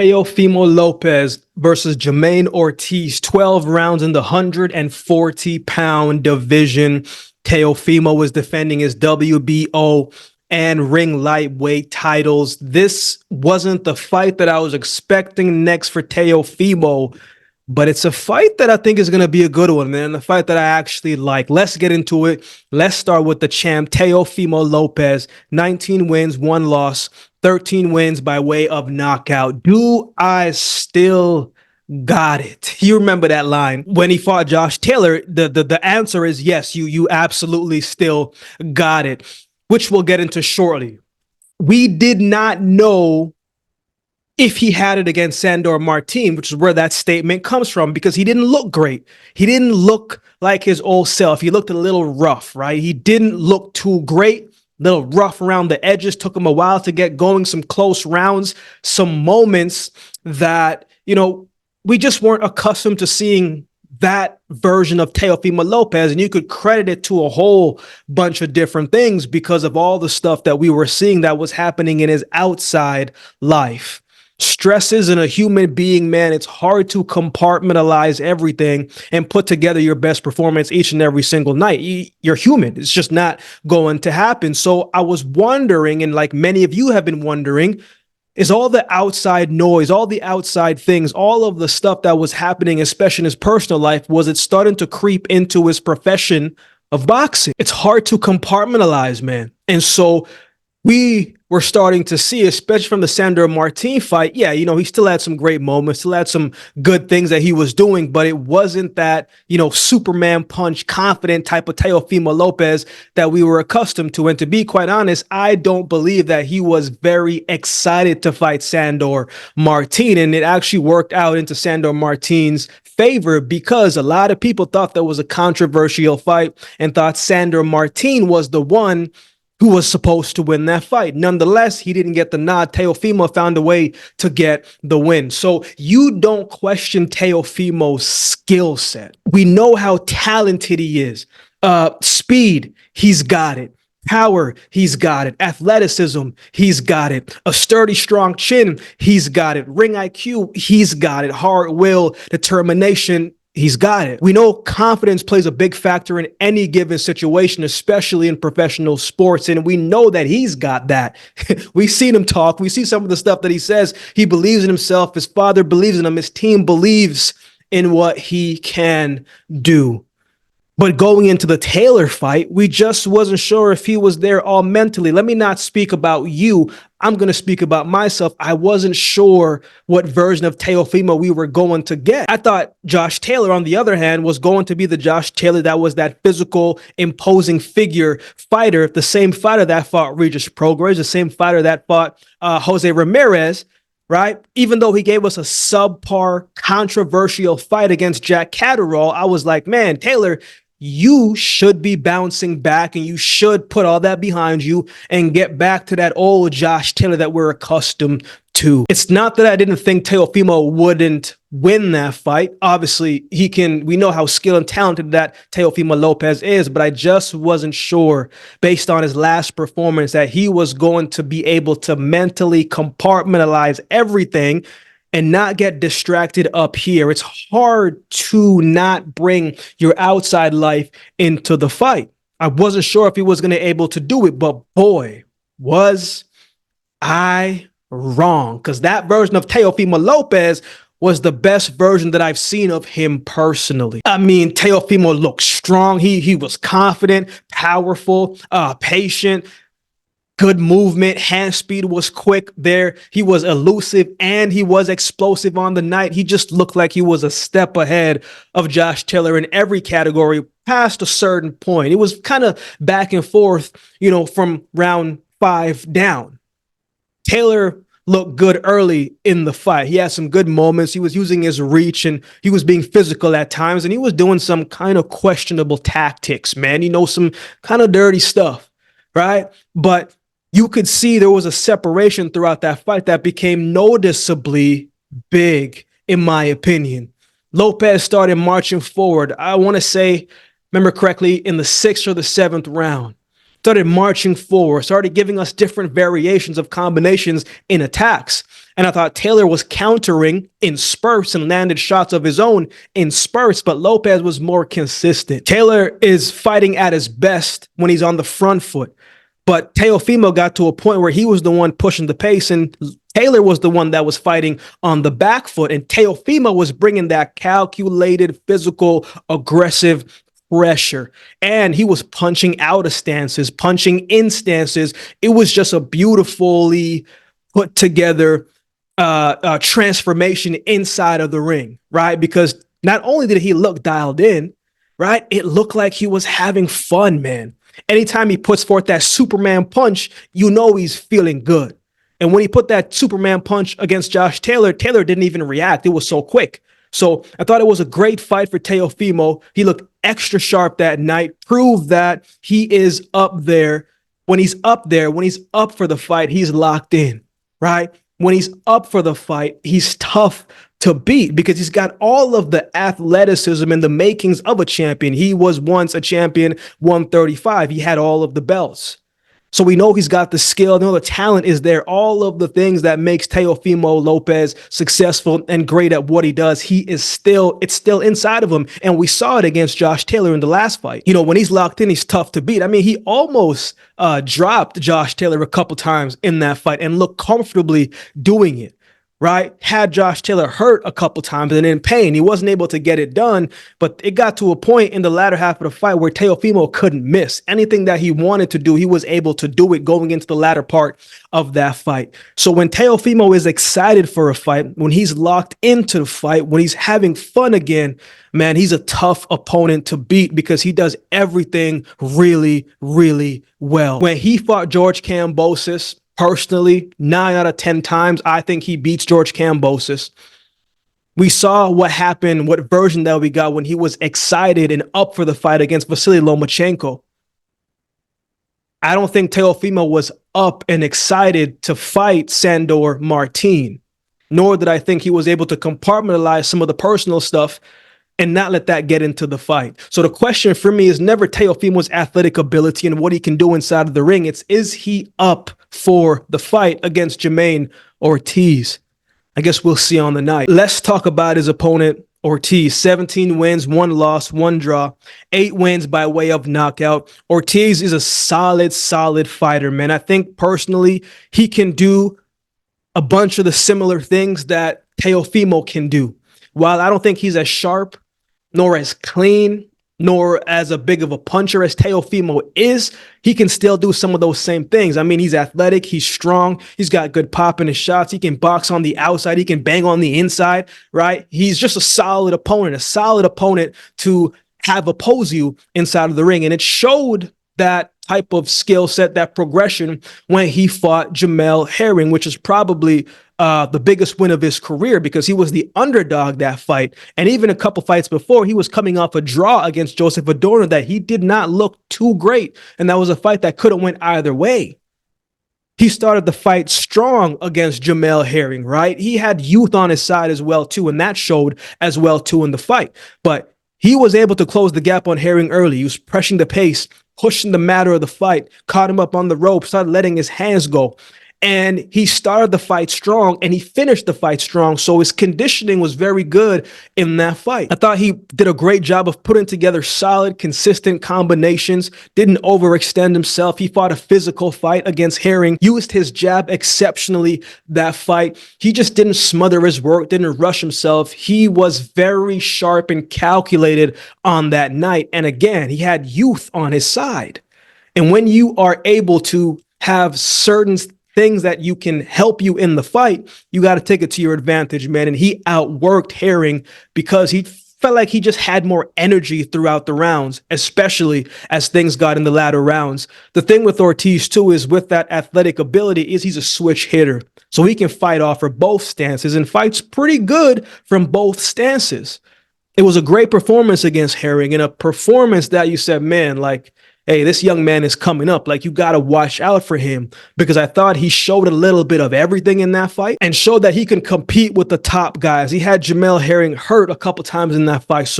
Teofimo Lopez versus Jamaine Ortiz, 12 rounds in the 140-pound division. Teofimo was defending his WBO and ring lightweight titles. This wasn't the fight that I was expecting next for Teofimo, but it's a fight that I think is going to be a good one, man. A fight that I actually like. Let's get into it. Let's start with the champ, Teofimo Lopez. 19 wins, 1 loss, 13 wins by way of knockout. Do I still got it? You remember that line when he fought Josh Taylor? The answer is yes, you absolutely still got it, which we'll get into shortly. We did not know if he had it against Sandor Martin, which is where that statement comes from, because he didn't look great. He didn't look like his old self. He looked a little rough, right? He didn't look too great, a little rough around the edges. Took him a while to get going, some close rounds, some moments that, you know, we just weren't accustomed to seeing that version of Teofimo Lopez, and you could credit it to a whole bunch of different things because of all the stuff that we were seeing that was happening in his outside life. Stress isn't a human being, man. It's hard to compartmentalize everything and put together your best performance each and every single night. You're human. It's just not going to happen. So I was wondering, and like many of you have been wondering, is all the outside noise, all the outside things, all of the stuff that was happening, especially in his personal life, was it starting to creep into his profession of boxing? It's hard to compartmentalize, man. And so we were starting to see, especially from the Sandor Martin fight, yeah, you know, he still had some great moments, still had some good things that he was doing, but it wasn't that, you know, Superman punch, confident type of Teofimo Lopez that we were accustomed to. And to be quite honest, I don't believe that he was very excited to fight Sandor Martin. And it actually worked out into Sandor Martin's favor because a lot of people thought that was a controversial fight and thought Sandor Martin was the one who was supposed to win that fight. Nonetheless, he didn't get the nod. Teofimo found a way to get the win. So you don't question Teofimo's skill set. We know how talented he is. Speed, he's got it. Power, he's got it. Athleticism, he's got it. A sturdy, strong chin, he's got it. Ring IQ, he's got it. Hard will, determination, he's got it. We know confidence plays a big factor in any given situation, especially in professional sports. And we know that he's got that. We've seen him talk. We see some of the stuff that he says. He believes in himself. His father believes in him. His team believes in what he can do. But going into the Taylor fight, we just wasn't sure if he was there all mentally. Let me not speak about you. I'm going to speak about myself. I wasn't sure what version of Teofimo we were going to get. I thought Josh Taylor, on the other hand, was going to be the Josh Taylor that was that physical, imposing figure fighter, the same fighter that fought Regis Prograis, the same fighter that fought Jose Ramirez, right? Even though he gave us a subpar, controversial fight against Jack Catterall, I was like, man, Taylor, you should be bouncing back and you should put all that behind you and get back to that old Josh Taylor that we're accustomed to. It's not that I didn't think Teofimo wouldn't win that fight. Obviously, we know how skilled and talented that Teofimo Lopez is, but I just wasn't sure based on his last performance that he was going to be able to mentally compartmentalize everything and not get distracted up here. It's hard to not bring your outside life into the fight. I wasn't sure if he was going to be able to do it, but boy, was I wrong. Because that version of Teofimo Lopez was the best version that I've seen of him personally. I mean, Teofimo looked strong. He was confident, powerful, patient. Good movement, hand speed was quick there. He was elusive and he was explosive on the night. He just looked like he was a step ahead of Josh Taylor in every category past a certain point. It was kind of back and forth, you know, from round 5 down. Taylor looked good early in the fight. He had some good moments. He was using his reach and he was being physical at times and he was doing some kind of questionable tactics, man. You know, some kind of dirty stuff, right? But you could see there was a separation throughout that fight that became noticeably big, in my opinion. Lopez started marching forward. I want to say, remember correctly, in the 6th or the 7th round. Started marching forward, started giving us different variations of combinations in attacks. And I thought Taylor was countering in spurts and landed shots of his own in spurts, but Lopez was more consistent. Taylor is fighting at his best when he's on the front foot. But Teofimo got to a point where he was the one pushing the pace, and Taylor was the one that was fighting on the back foot. And Teofimo was bringing that calculated, physical, aggressive pressure. And he was punching out of stances, punching in stances. It was just a beautifully put together transformation inside of the ring, right? Because not only did he look dialed in, right? It looked like he was having fun, man. Anytime he puts forth that Superman punch, you know he's feeling good. And when he put that Superman punch against Josh Taylor, Taylor didn't even react. It was so quick. So I thought it was a great fight for Teofimo. He looked extra sharp that night, proved that he is up there. When he's up for the fight, he's locked in, right? When he's up for the fight, he's tough to beat because he's got all of the athleticism and the makings of a champion. He was once a champion, 135. He had all of the belts. So we know he's got the skill, we know the talent is there, all of the things that makes Teofimo Lopez successful and great at what he does. It's still inside of him. And we saw it against Josh Taylor in the last fight. You know, when he's locked in, he's tough to beat. I mean, he almost dropped Josh Taylor a couple times in that fight and looked comfortably doing it. Right? Had Josh Taylor hurt a couple times and in pain. He wasn't able to get it done, but it got to a point in the latter half of the fight where Teofimo couldn't miss. Anything that he wanted to do, he was able to do it going into the latter part of that fight. So when Teofimo is excited for a fight, when he's locked into the fight, when he's having fun again, man, he's a tough opponent to beat because he does everything really, really well. When he fought George Kambosos, personally, 9 out of 10 times, I think he beats George Kambosos. We saw what happened, what version that we got when he was excited and up for the fight against Vasily Lomachenko. I don't think Teofimo was up and excited to fight Sandor Martin, nor did I think he was able to compartmentalize some of the personal stuff and not let that get into the fight. So the question for me is never Teofimo's athletic ability and what he can do inside of the ring. It's, is he up for the fight against Jamaine Ortiz? I guess we'll see on the night. Let's talk about his opponent, Ortiz. 17 wins, 1 loss, 1 draw, 8 wins by way of knockout. Ortiz is a solid fighter, man. I think personally, he can do a bunch of the similar things that Teofimo can do. While I don't think he's as sharp, nor as clean, nor as a big of a puncher as Teofimo is, he can still do some of those same things. I mean, he's athletic, he's strong, he's got good pop in his shots, he can box on the outside, he can bang on the inside, right? He's just a solid opponent to have oppose you inside of the ring. And it showed that type of skill set, that progression when he fought Jamel Herring, which is probably the biggest win of his career because he was the underdog that fight. And even a couple fights before, he was coming off a draw against Joseph Adorno that he did not look too great. And that was a fight that could have went either way. He started the fight strong against Jamel Herring, right? He had youth on his side as well, too, and that showed as well, too, in the fight. But he was able to close the gap on Herring early. He was pressing the pace, pushing the matter of the fight, caught him up on the rope, started letting his hands go. And he started the fight strong and he finished the fight strong. So his conditioning was very good in that fight. I thought he did a great job of putting together solid, consistent combinations, didn't overextend himself. He fought a physical fight against Herring, used his jab exceptionally that fight. He just didn't smother his work, didn't rush himself. He was very sharp and calculated on that night. And again, he had youth on his side. And when you are able to have certain things that you can help you in the fight, you got to take it to your advantage, man. And he outworked Herring because he felt like he just had more energy throughout the rounds, especially as things got in the latter rounds. The thing with Ortiz, too, is with that athletic ability is he's a switch hitter. So he can fight off for both stances and fights pretty good from both stances. It was a great performance against Herring and a performance that you said, man, like, hey, this young man is coming up. Like, you got to watch out for him because I thought he showed a little bit of everything in that fight and showed that he can compete with the top guys. He had Jamel Herring hurt a couple times in that fight.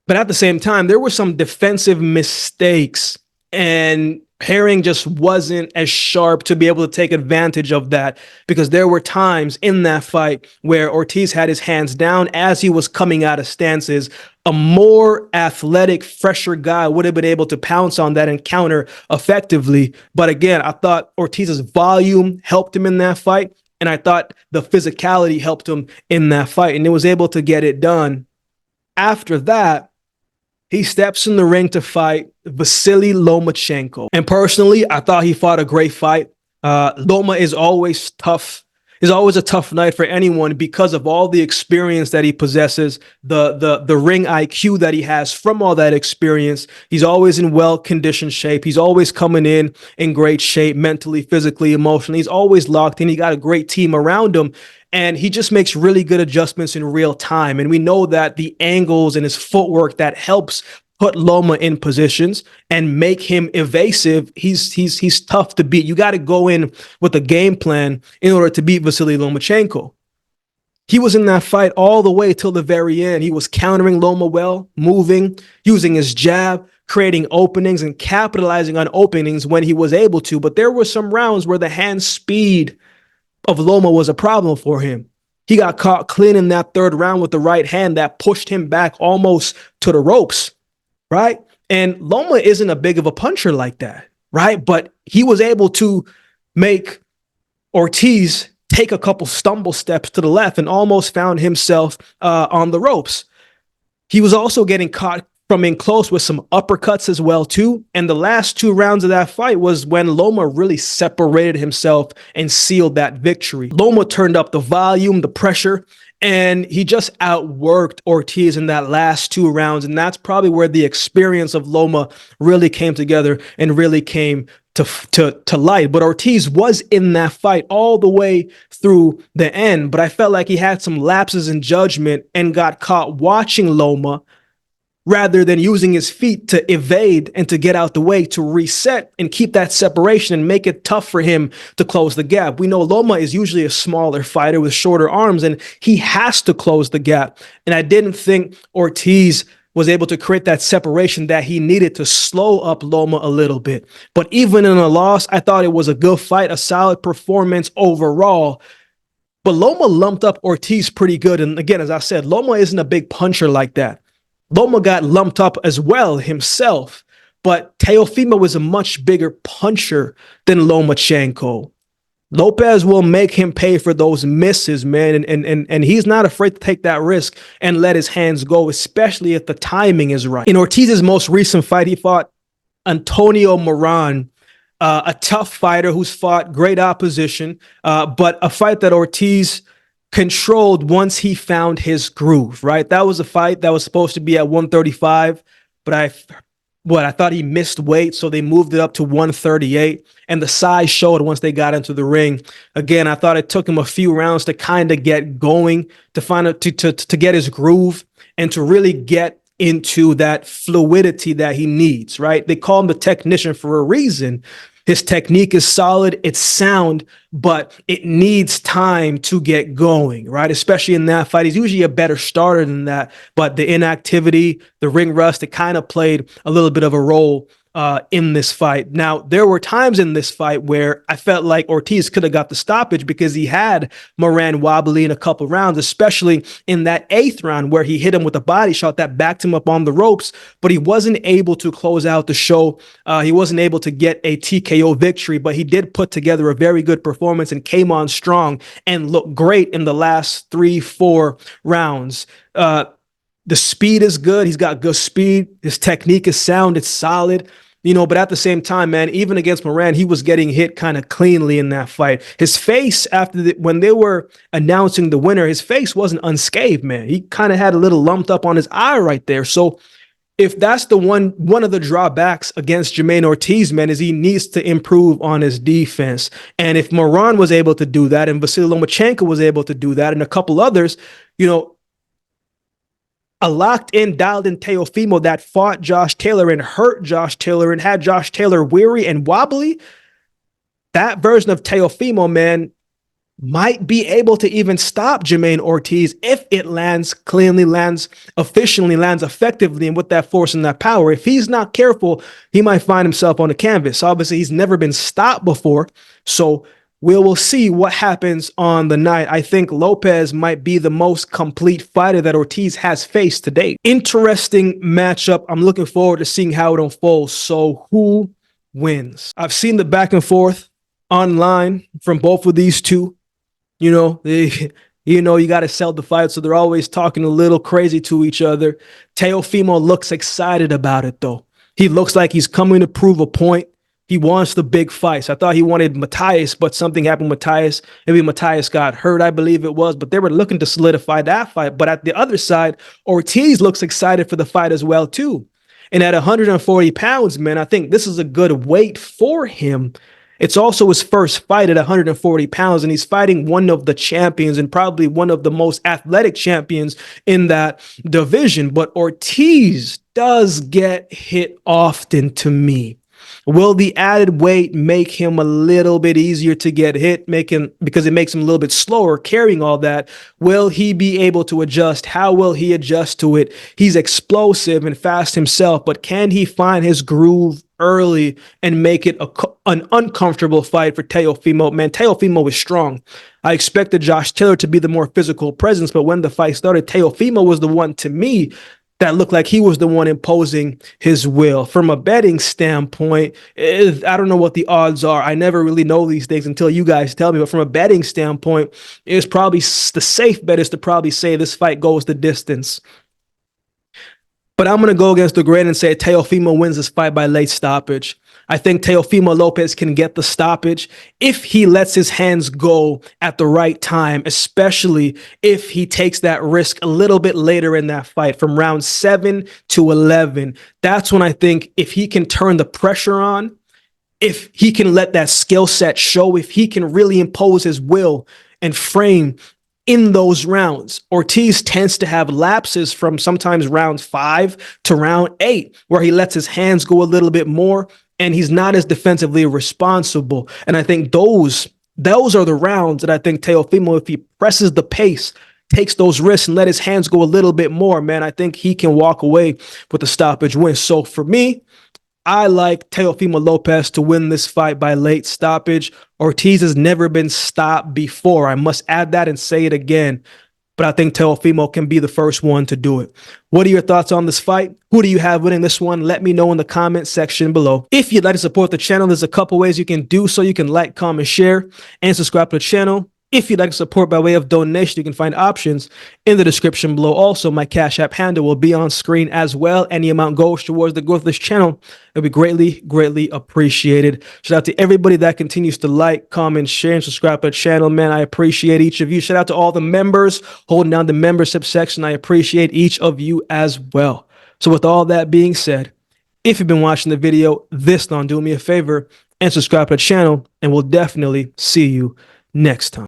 But at the same time, there were some defensive mistakes and Herring just wasn't as sharp to be able to take advantage of that, because there were times in that fight where Ortiz had his hands down as he was coming out of stances. A more athletic, fresher guy would have been able to pounce on that and counter effectively. But again, I thought Ortiz's volume helped him in that fight, and I thought the physicality helped him in that fight, and it was able to get it done. After that, he steps in the ring to fight Vasily Lomachenko. And personally, I thought he fought a great fight. Loma is always tough. Is always a tough night for anyone because of all the experience that he possesses, the ring IQ that he has from all that experience. He's always in well-conditioned shape. He's always coming in great shape, mentally, physically, emotionally. He's always locked in. He got a great team around him. And he just makes really good adjustments in real time. And we know that the angles and his footwork that helps put Loma in positions and make him evasive. He's tough to beat. You got to go in with a game plan in order to beat Vasily Lomachenko. He was in that fight all the way till the very end. He was countering Loma well, moving, using his jab, creating openings and capitalizing on openings when he was able to. But there were some rounds where the hand speed of Loma was a problem for him. He got caught clean in that third round with the right hand that pushed him back almost to the ropes, right? And Loma isn't a big of a puncher like that, right? But he was able to make Ortiz take a couple stumble steps to the left and almost found himself on the ropes. He was also getting caught from in close with some uppercuts as well too. And the last two rounds of that fight was when Loma really separated himself and sealed that victory. Loma turned up the volume, the pressure, and he just outworked Ortiz in that last two rounds. And that's probably where the experience of Loma really came together and really came to light. But Ortiz was in that fight all the way through the end. But I felt like he had some lapses in judgment and got caught watching Loma rather than using his feet to evade and to get out the way, to reset and keep that separation and make it tough for him to close the gap. We know Loma is usually a smaller fighter with shorter arms, and he has to close the gap. And I didn't think Ortiz was able to create that separation that he needed to slow up Loma a little bit. But even in a loss, I thought it was a good fight, a solid performance overall. But Loma lumped up Ortiz pretty good. And again, as I said, Loma isn't a big puncher like that. Loma got lumped up as well himself, but Teofimo was a much bigger puncher than Lomachenko. Lopez will make him pay for those misses, man, and he's not afraid to take that risk and let his hands go, especially if the timing is right. In Ortiz's most recent fight, he fought Antonio Moran, a tough fighter who's fought great opposition, but a fight that Ortiz controlled once he found his groove, right? That was a fight that was supposed to be at 135, but I thought he missed weight, so they moved it up to 138, and the size showed once they got into the ring. Again, I thought it took him a few rounds to kind of get going, to find out to get his groove and to really get into that fluidity that he needs, right? They call him the technician for a reason. His technique is solid, it's sound, but it needs time to get going, right? Especially in that fight. He's usually a better starter than that, but the inactivity, the ring rust, it kind of played a little bit of a role in this fight. Now, there were times in this fight where I felt like Ortiz could have got the stoppage because he had Moran wobbly in a couple rounds, especially in that eighth round where he hit him with a body shot that backed him up on the ropes, but he wasn't able to close out the show. He wasn't able to get a TKO victory, but he did put together a very good performance and came on strong and looked great in the last 3-4 rounds. The speed is good. He's got good speed. His technique is sound. It's solid. But at the same time, man, even against Moran, he was getting hit kind of cleanly in that fight. His face when they were announcing the winner, his face wasn't unscathed, man. He kind of had a little lumped up on his eye right there. So if that's one of the drawbacks against Jamaine Ortiz, man, is he needs to improve on his defense. And if Moran was able to do that and Vasily Lomachenko was able to do that and a couple others, a locked-in, dialed-in Teofimo that fought Josh Taylor and hurt Josh Taylor and had Josh Taylor weary and wobbly, that version of Teofimo, man, might be able to even stop Jamaine Ortiz if it lands cleanly, lands efficiently, lands effectively, and with that force and that power. If he's not careful, he might find himself on the canvas. Obviously, he's never been stopped before, so we'll see what happens on the night. I think Lopez might be the most complete fighter that Ortiz has faced to date. Interesting matchup. I'm looking forward to seeing how it unfolds. So who wins? I've seen the back and forth online from both of these two. You know, you got to sell the fight, so they're always talking a little crazy to each other. Teofimo looks excited about it, though. He looks like he's coming to prove a point. He wants the big fights. I thought he wanted Matthias, but something happened with Matthias. Maybe Matthias got hurt, I believe it was, but they were looking to solidify that fight. But at the other side, Ortiz looks excited for the fight as well, too. And at 140 pounds, man, I think this is a good weight for him. It's also his first fight at 140 pounds, and he's fighting one of the champions and probably one of the most athletic champions in that division. But Ortiz does get hit often to me. Will the added weight make him a little bit easier to get hit, because it makes him a little bit slower carrying all that? Will he be able to adjust? How will he adjust to it? He's explosive and fast himself, but can he find his groove early and make it an uncomfortable fight for Teofimo? Man, Teofimo is strong. I expected Josh Taylor to be the more physical presence, but when the fight started, Teofimo was the one, to me, that looked like he was the one imposing his will. From a betting standpoint, I don't know what the odds are. I never really know these things until you guys tell me. But from a betting standpoint, it's probably the safe bet is to probably say this fight goes the distance. But I'm going to go against the grain and say Teofimo wins this fight by late stoppage. I think Teofimo Lopez can get the stoppage if he lets his hands go at the right time, especially if he takes that risk a little bit later in that fight from round 7 to 11. That's when I think if he can turn the pressure on, if he can let that skill set show, if he can really impose his will and frame in those rounds. Ortiz tends to have lapses from sometimes round 5 to round 8, where he lets his hands go a little bit more and he's not as defensively responsible. And I think those are the rounds that I think Teofimo, if he presses the pace, takes those risks and let his hands go a little bit more, man, I think he can walk away with a stoppage win. So for me, I like Teofimo Lopez to win this fight by late stoppage. Ortiz has never been stopped before. I must add that and say it again. But I think Teofimo can be the first one to do it. What are your thoughts on this fight? Who do you have winning this one? Let me know in the comment section below. If you'd like to support the channel, there's a couple ways you can do so. You can like, comment, share, and subscribe to the channel. If you'd like to support by way of donation, you can find options in the description below. Also, my Cash App handle will be on screen as well. Any amount goes towards the growth of this channel. It'll be greatly, greatly appreciated. Shout out to everybody that continues to like, comment, share, and subscribe to the channel, man. I appreciate each of you. Shout out to all the members holding down the membership section. I appreciate each of you as well. So with all that being said, if you've been watching the video this long, do me a favor and subscribe to the channel, and we'll definitely see you next time.